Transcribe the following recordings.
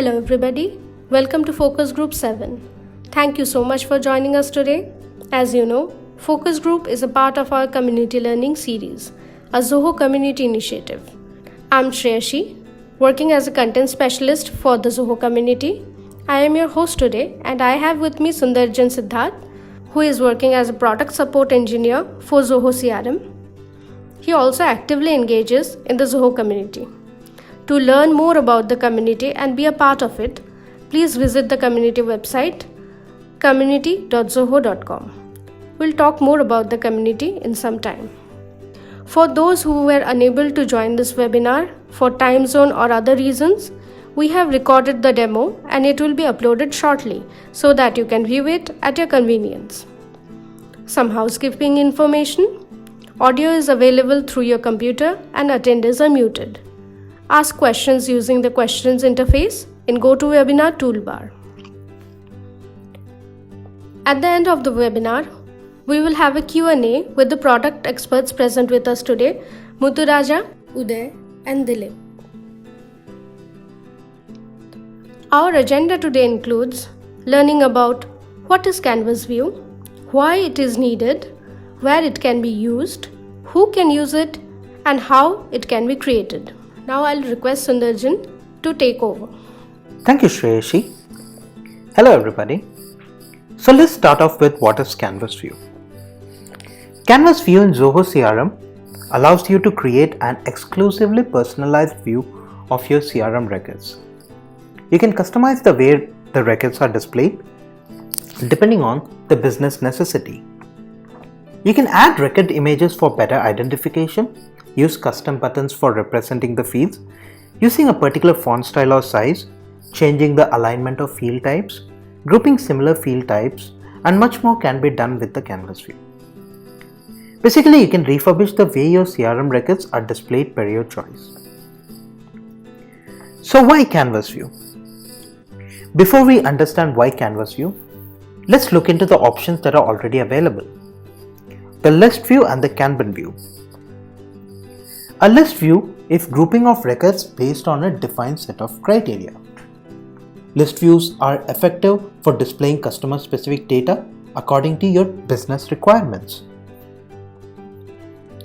Hello everybody, welcome to Focus Group 7. Thank you so much for joining us today. As you know, Focus Group is a part of our community learning series, a Zoho Community initiative. I'm Shreyashi, working as a content specialist for the Zoho Community. I am your host today and I have with me Sundarjan Siddharth, who is working as a product support engineer for Zoho CRM. He also actively engages in the Zoho Community. To learn more about the community and be a part of it, please visit the community website community.zoho.com. We'll talk more about the community in some time. For those who were unable to join this webinar for time zone or other reasons, we have recorded the demo and it will be uploaded shortly so that you can view it at your convenience. Some housekeeping information. Audio is available through your computer and attendees are muted. Ask questions using the questions interface in GoToWebinar toolbar. At the end of the webinar, we will have a Q&A with the product experts present with us today, Muthuraja, Uday and Dilip. Our agenda today includes learning about what is Canvas View, why it is needed, where it can be used, who can use it, and how it can be created. Now I'll request Sundarjan to take over. Thank you, Shreyashi. Hello everybody. So let's start off with what is Canvas View. Canvas View in Zoho CRM allows you to create an exclusively personalized view of your CRM records. You can customize the way the records are displayed depending on the business necessity. You can add record images for better identification, use custom buttons for representing the fields, using a particular font style or size, changing the alignment of field types, grouping similar field types, and much more can be done with the Canvas View. Basically, you can refurbish the way your CRM records are displayed per your choice. So why Canvas View? Before we understand why Canvas View, let's look into the options that are already available. The list view and the Kanban view. A list view is grouping of records based on a defined set of criteria. List views are effective for displaying customer-specific data according to your business requirements.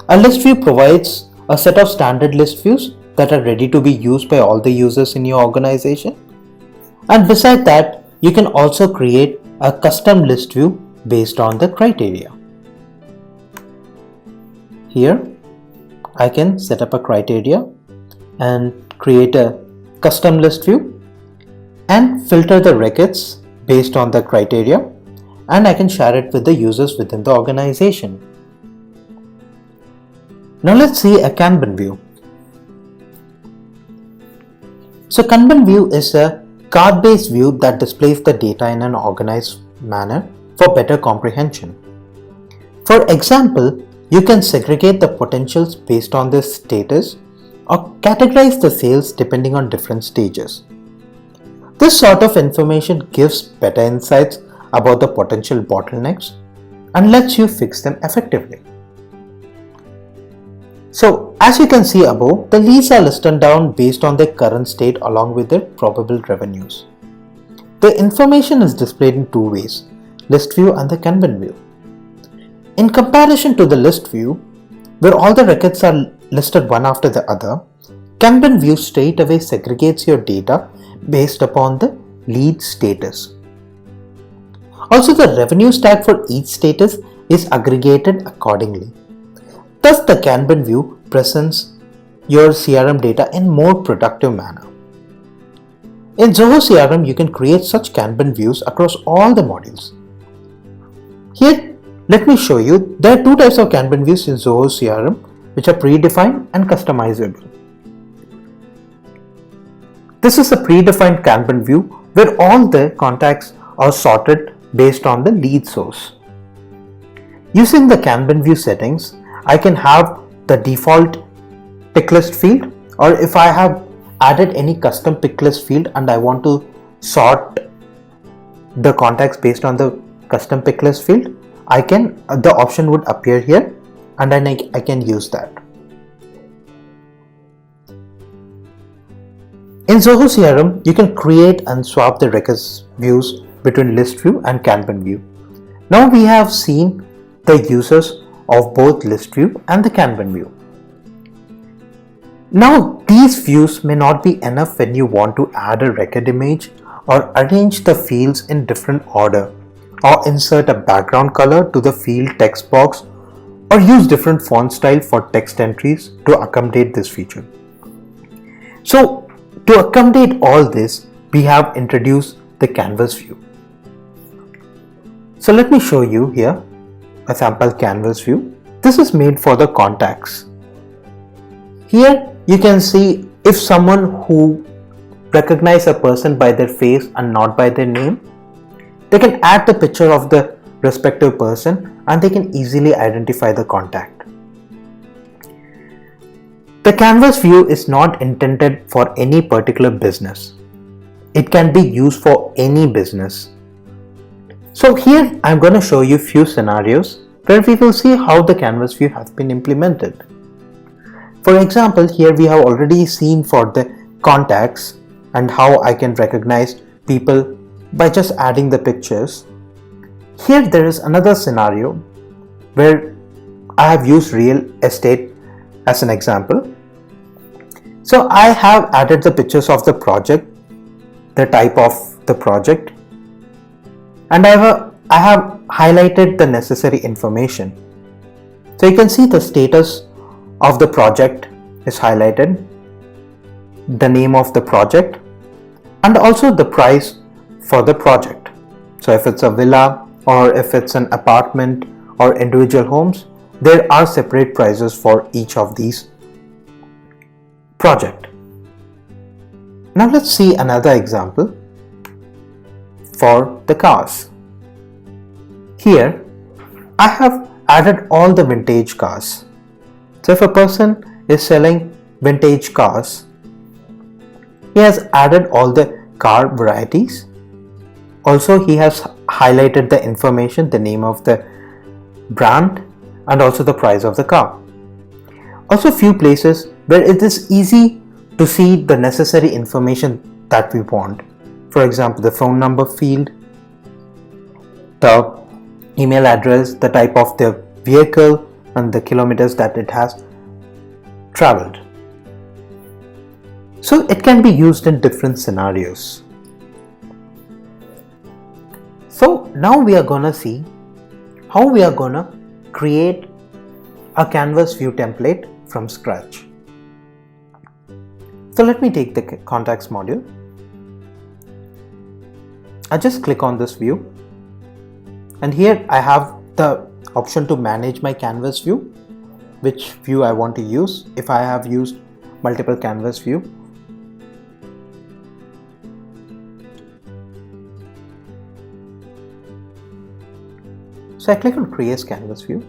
A list view provides a set of standard list views that are ready to be used by all the users in your organization. And beside that, you can also create a custom list view based on the criteria. Here, I can set up a criteria and create a custom list view and filter the records based on the criteria, and I can share it with the users within the organization. Now let's see a Kanban view. So Kanban view is a card-based view that displays the data in an organized manner for better comprehension. For example, you can segregate the potentials based on their status or categorize the sales depending on different stages. This sort of information gives better insights about the potential bottlenecks and lets you fix them effectively. So, as you can see above, the leads are listed down based on their current state along with their probable revenues. The information is displayed in two ways, list view and the Kanban view. In comparison to the list view, where all the records are listed one after the other, Kanban view straight away segregates your data based upon the lead status. Also, the revenue stack for each status is aggregated accordingly. Thus, the Kanban view presents your CRM data in more productive manner. In Zoho CRM, you can create such Kanban views across all the modules. Here, let me show you, there are two types of Kanban views in Zoho CRM, which are predefined and customizable. This is a predefined Kanban view where all the contacts are sorted based on the lead source. Using the Kanban view settings, I can have the default pick list field, or if I have added any custom pick list field and I want to sort the contacts based on the custom pick list field, the option would appear here and then I can use that. In Zoho CRM, you can create and swap the records views between list view and Kanban view. Now we have seen the uses of both list view and the Kanban view. Now these views may not be enough when you want to add a record image or arrange the fields in different order, or insert a background color to the field text box, or use different font style for text entries to accommodate this feature. So to accommodate all this, we have introduced the canvas view. So let me show you here a sample canvas view. This is made for the contacts. Here you can see if someone who recognize a person by their face and not by their name, they can add the picture of the respective person and they can easily identify the contact. The canvas view is not intended for any particular business. It can be used for any business. So here I'm going to show you few scenarios where we will see how the canvas view has been implemented. For example, here we have already seen for the contacts and how I can recognize people by just adding the pictures. Here there is another scenario where I have used real estate as an example. So I have added the pictures of the project, the type of the project, and I have highlighted the necessary information. So you can see the status of the project is highlighted, the name of the project, and also the price for the project. So if it's a villa or if it's an apartment or individual homes, there are separate prices for each of these project. Now let's see another example for the cars. Here I have added all the vintage cars. So if a person is selling vintage cars, he has added all the car varieties. Also he has highlighted the information, the name of the brand and also the price of the car. Also few places where it is easy to see the necessary information that we want. For example, the phone number field, the email address, the type of the vehicle and the kilometers that it has traveled. So it can be used in different scenarios. So now we are gonna see how we are gonna create a canvas view template from scratch. So let me take the contacts module. I just click on this view and here I have the option to manage my canvas view, which view I want to use. If I have used multiple canvas view, so I click on create canvas view.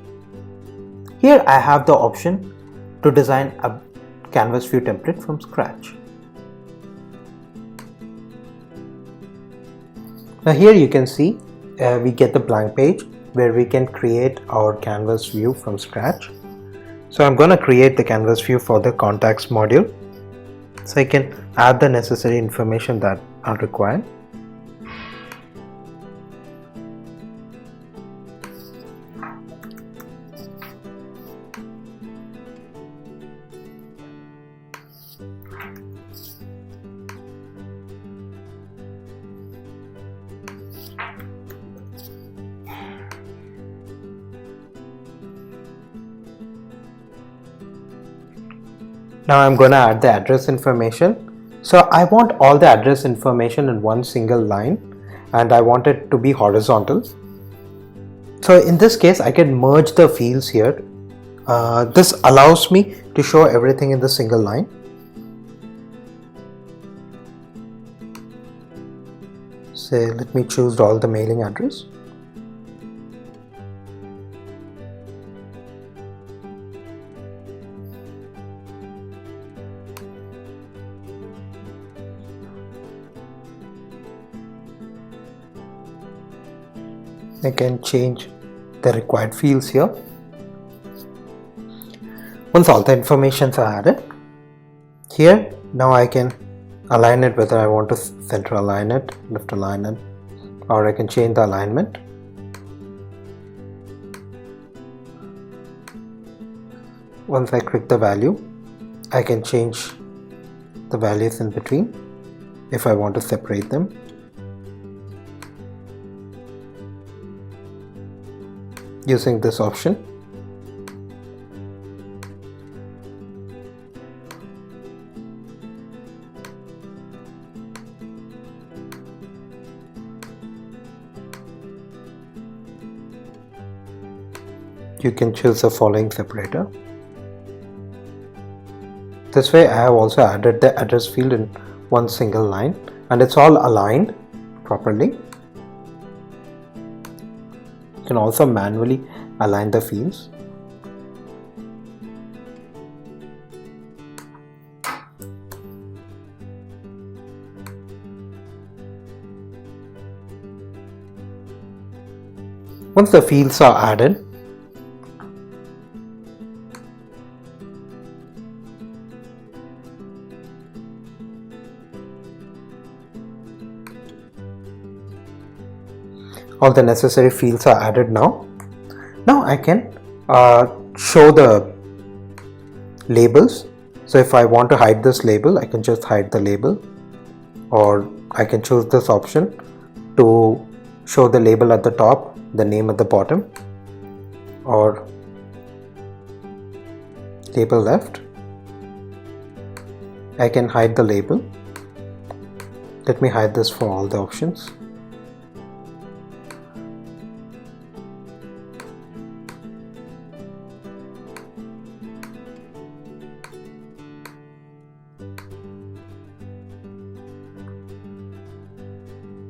Here I have the option to design a canvas view template from scratch. Now here you can see we get the blank page where we can create our canvas view from scratch. So I'm going to create the canvas view for the contacts module, so I can add the necessary information that are required. Now I'm going to add the address information. So I want all the address information in one single line and I want it to be horizontal. So in this case I can merge the fields here. This allows me to show everything in the single line. Say let me choose all the mailing address. I can change the required fields here. Once all the informations are added, here now I can align it, whether I want to center align it, left align it, or I can change the alignment. Once I click the value, I can change the values in between if I want to separate them. Using this option. You can choose the following separator. This way I have also added the address field in one single line and it's all aligned properly. You can also manually align the fields. Once the fields are added, all the necessary fields are added now. Now I can show the labels. So if I want to hide this label, I can just hide the label, or I can choose this option to show the label at the top, the name at the bottom, or label left. I can hide the label. Let me hide this for all the options.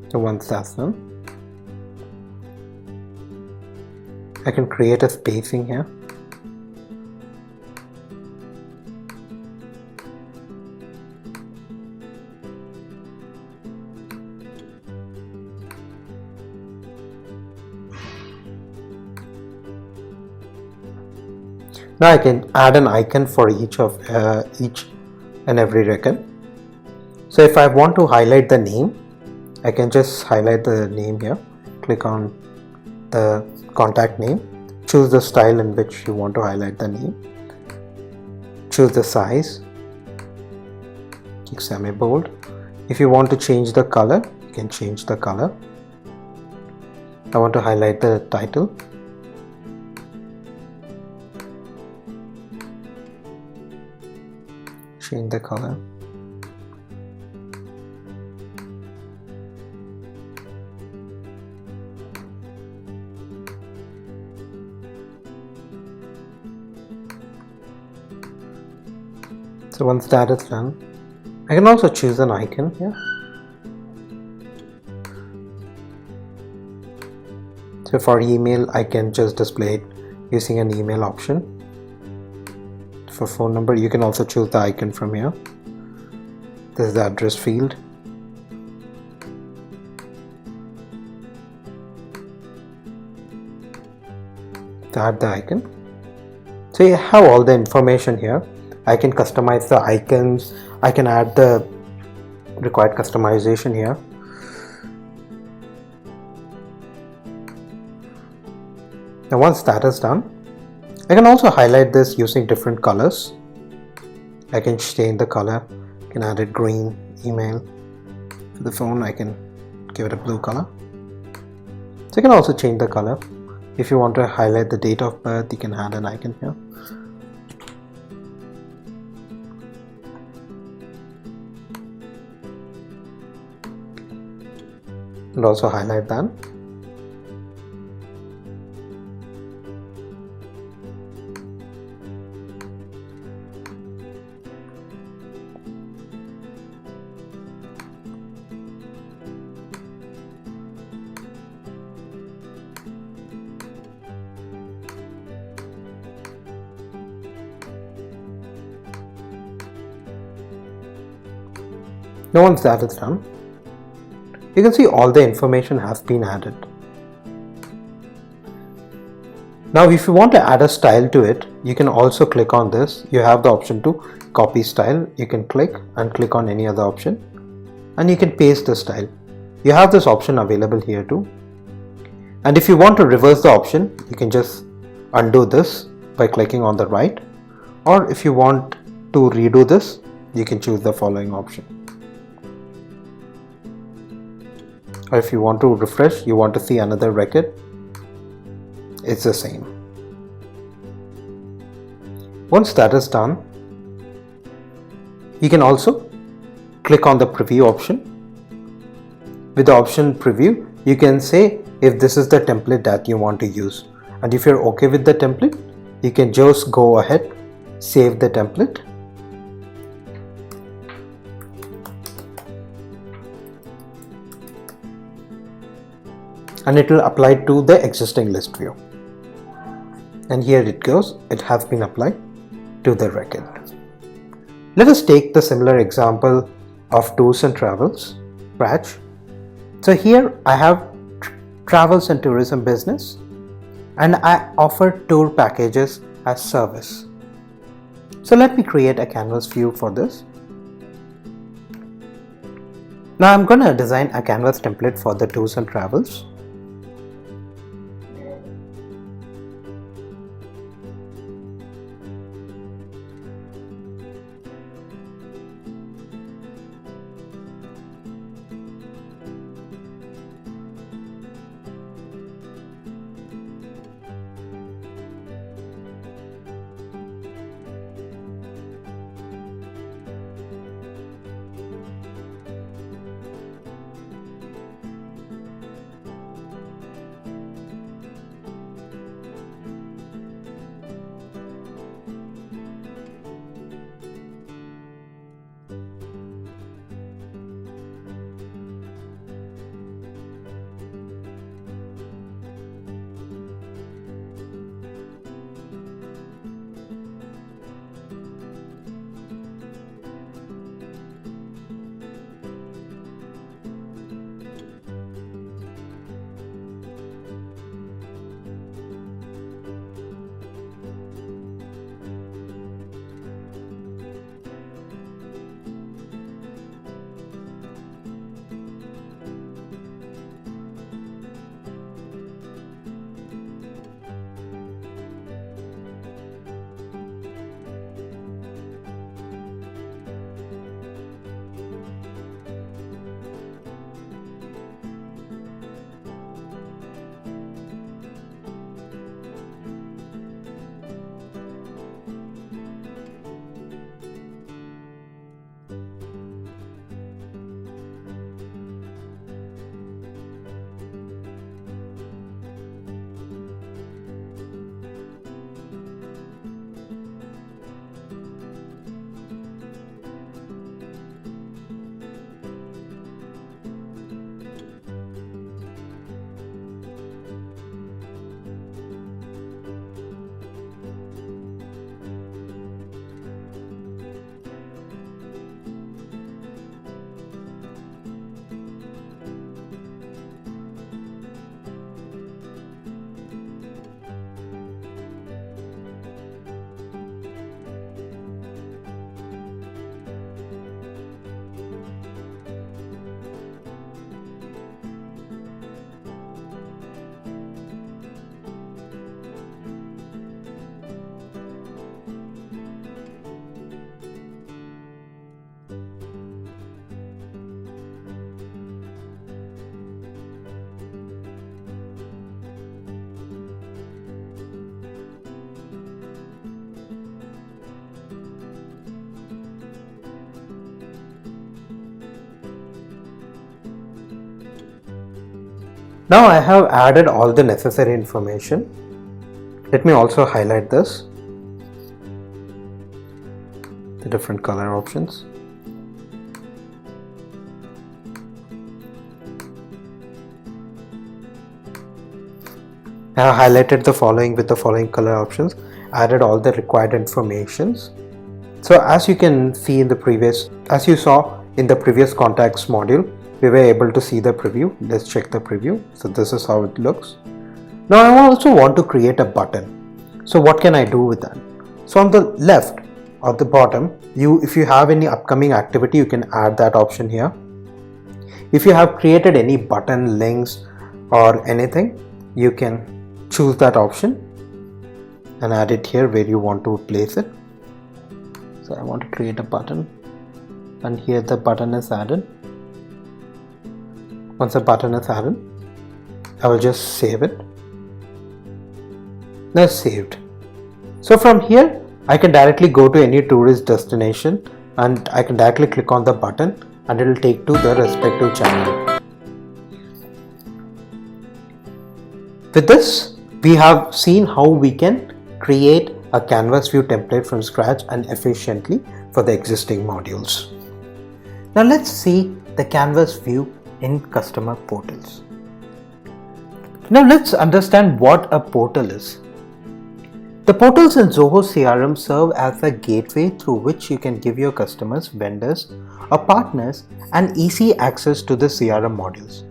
So once that's done, I can create a spacing here. Now I can add an icon for each and every record. So if I want to highlight the name, I can just highlight the name here, click on the contact name, choose the style in which you want to highlight the name, choose the size, click semi-bold. If you want to change the color, you can change the color. I want to highlight the title. Change the color. So once that is done, I can also choose an icon here. So for email, I can just display it using an email option. For phone number, you can also choose the icon from here. This is the address field. To add the icon. So you have all the information here. I can customize the icons. I can add the required customization here. Now once that is done, I can also highlight this using different colors. I can change the color. I can add it green, email. For the phone, I can give it a blue color. So you can also change the color. If you want to highlight the date of birth, you can add an icon here. And also highlight that. Now once that is done, you can see all the information has been added. Now if you want to add a style to it, you can also click on this. You have the option to copy style. You can click and click on any other option and you can paste the style. You have this option available here too. And if you want to reverse the option, you can just undo this by clicking on the right, or if you want to redo this, you can choose the following option. Or if you want to refresh, you want to see another record, it's the same. Once that is done, you can also click on the preview option. With the option preview, you can say if this is the template that you want to use, and if you're okay with the template, you can just go ahead, save the template, and it will apply to the existing list view. And here it goes, it has been applied to the record. Let us take the similar example of tours and travels, scratch. So here I have travels and tourism business, and I offer tour packages as service. So let me create a canvas view for this. Now I'm going to design a canvas template for the tours and travels. Now I have added all the necessary information. Let me also highlight this, the different color options. I have highlighted the following with the following color options, added all the required informations. So as you can see in the previous, as you saw in the previous contacts module, we were able to see the preview. Let's check the preview. So this is how it looks. Now I also want to create a button. So what can I do with that? So on the left or the bottom, if you have any upcoming activity, you can add that option here. If you have created any button, links or anything, you can choose that option and add it here where you want to place it. So I want to create a button, and here the button is added. Once the button is added, I will just save it. Now it's saved. So from here I can directly go to any tourist destination and I can directly click on the button and it will take to the respective channel. With this, we have seen how we can create a canvas view template from scratch and efficiently for the existing modules. Now let's see the canvas view in customer portals. Now let's understand what a portal is. The portals in Zoho CRM serve as a gateway through which you can give your customers, vendors or partners an easy access to the CRM modules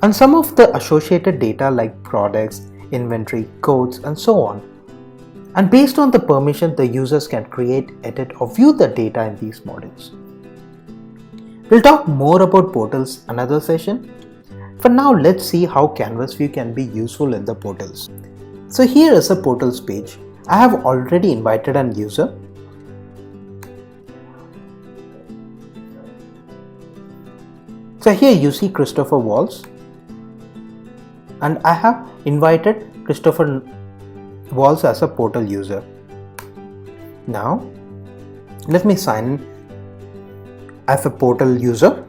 and some of the associated data like products, inventory, codes and so on. And based on the permission, the users can create, edit or view the data in these modules. We'll talk more about portals another session. For now, let's see how Canvas View can be useful in the portals. So here is a portals page. I have already invited an user. So here you see Christopher Walls, and I have invited Christopher Walls as a portal user. Now let me sign in as a portal user.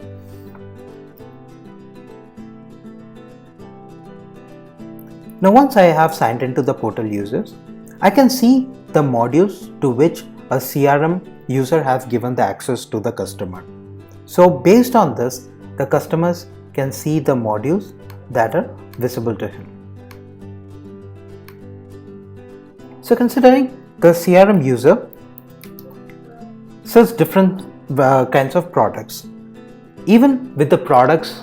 Now once I have signed into the portal users, I can see the modules to which a CRM user has given the access to the customer. So based on this, the customers can see the modules that are visible to him. So considering the CRM user sells different kinds of products, even with the products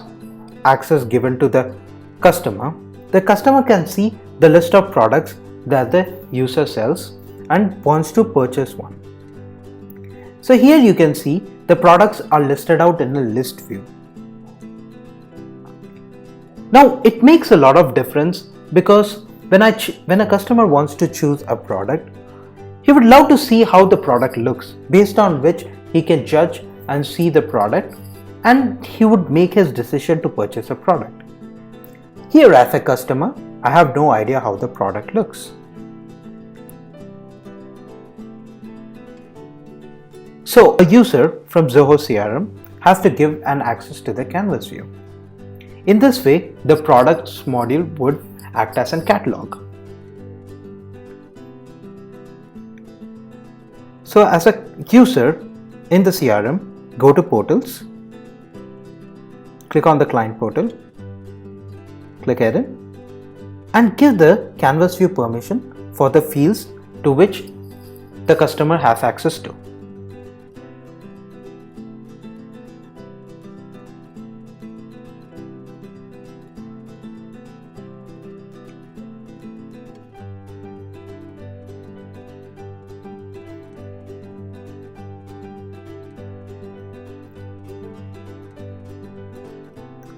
access given to the customer can see the list of products that the user sells and wants to purchase one. So here you can see the products are listed out in a list view. Now it makes a lot of difference because when a customer wants to choose a product, he would love to see how the product looks, based on which he can judge and see the product, and he would make his decision to purchase a product. Here as a customer, I have no idea how the product looks. So a user from Zoho CRM has to give an access to the canvas view. In this way, the products module would act as a catalog. So as a user in the CRM, go to portals, click on the client portal, click edit and give the canvas view permission for the fields to which the customer has access to.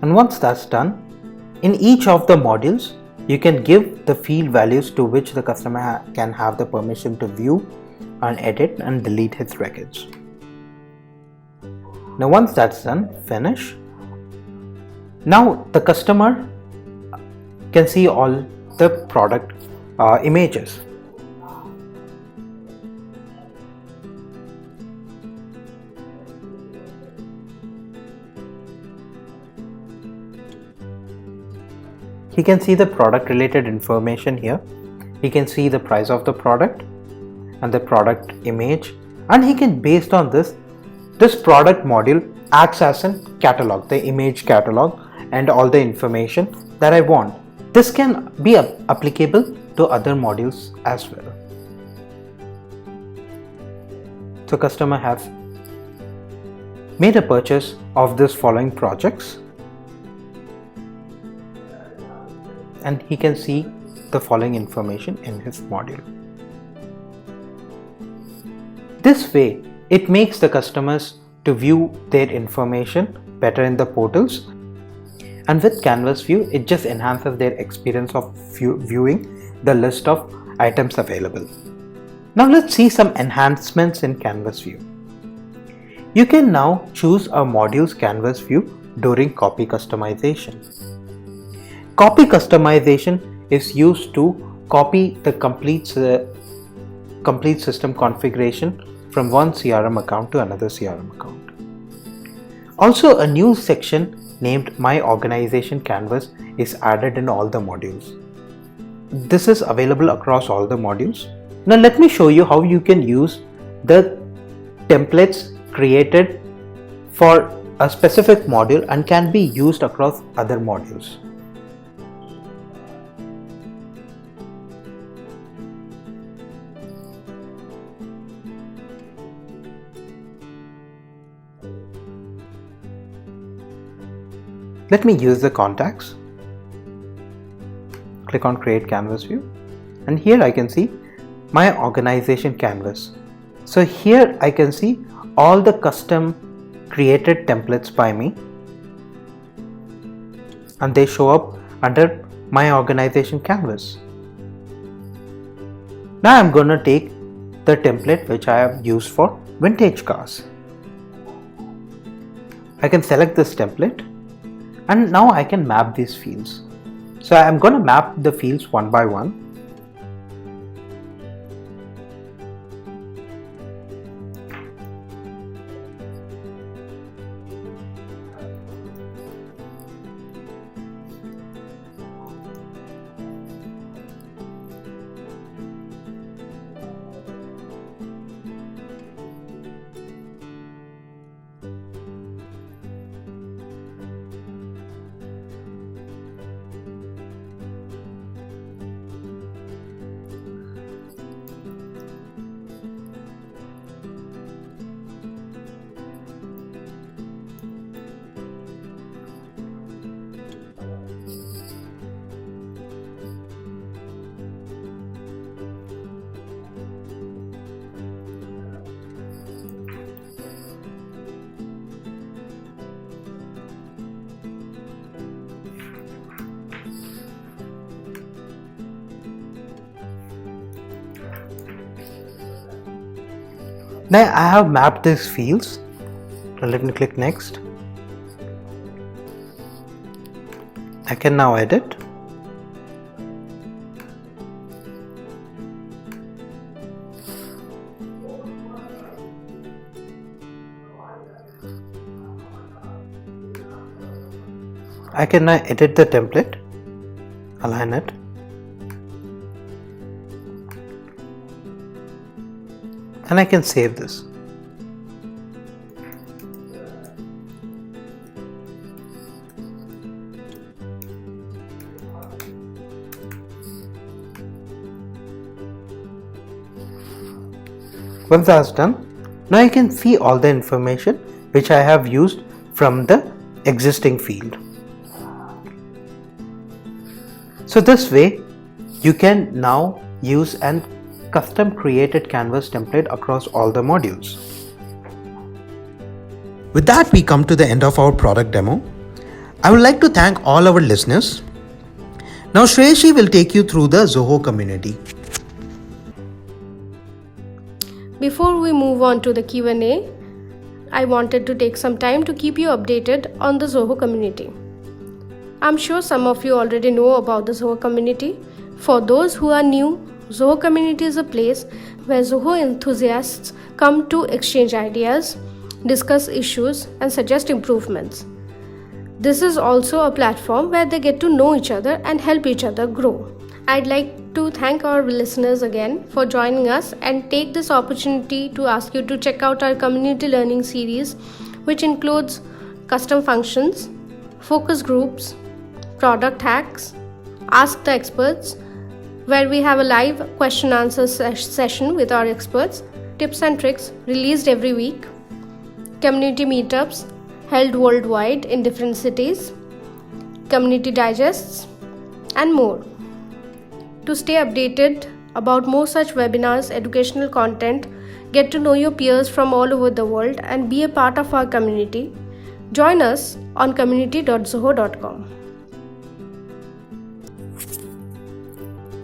And once that's done, in each of the modules, you can give the field values to which the customer can have the permission to view and edit and delete his records. Now once that's done, finish. Now the customer can see all the product images. He can see the product related information here. He can see the price of the product and the product image, and he can, based on this product module acts as a catalog, the image catalog and all the information that I want. This can be applicable to other modules as well. So customer has made a purchase of this following projects, and he can see the following information in his module. This way, it makes the customers to view their information better in the portals, and with Canvas View, it just enhances their experience of viewing the list of items available. Now let's see some enhancements in Canvas View. You can now choose a module's Canvas View during copy customization. Copy customization is used to copy the complete system configuration from one CRM account to another CRM account. Also, a new section named My Organization Canvas is added in all the modules. This is available across all the modules. Now let me show you how you can use the templates created for a specific module and can be used across other modules. Let me use the contacts. Click on Create Canvas View, and here I can see My Organization Canvas. So here I can see all the custom created templates by me, and they show up under My Organization Canvas. Now I'm going to take the template which I have used for vintage cars. I can select this template, and now I can map these fields. So I'm going to map the fields one by one. Now I have mapped these fields. Now let me click next. I can now edit. I can now edit the template, align it. And I can save this. Once that's done, now you can see all the information which I have used from the existing field. So this way you can now use an custom created Canvas template across all the modules. With that, we come to the end of our product demo. I would like to thank all our listeners. Now Shreyashi will take you through the Zoho Community. Before we move on to the Q&A, I wanted to take some time to keep you updated on the Zoho Community. I'm sure some of you already know about the Zoho Community. For those who are new, Zoho Community is a place where Zoho enthusiasts come to exchange ideas, discuss issues, and suggest improvements. This is also a platform where they get to know each other and help each other grow. I'd like to thank our listeners again for joining us and take this opportunity to ask you to check out our community learning series, which includes custom functions, focus groups, product hacks, Ask the Experts, where we have a live question answer session with our experts, tips and tricks released every week, community meetups held worldwide in different cities, community digests, and more. To stay updated about more such webinars, educational content, get to know your peers from all over the world, and be a part of our community, join us on community.zoho.com.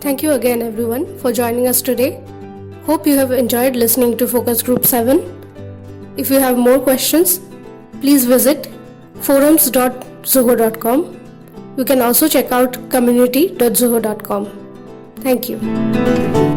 Thank you again, everyone, for joining us today. Hope you have enjoyed listening to Focus Group 7. If you have more questions, please visit forums.zoho.com. You can also check out community.zoho.com. Thank you.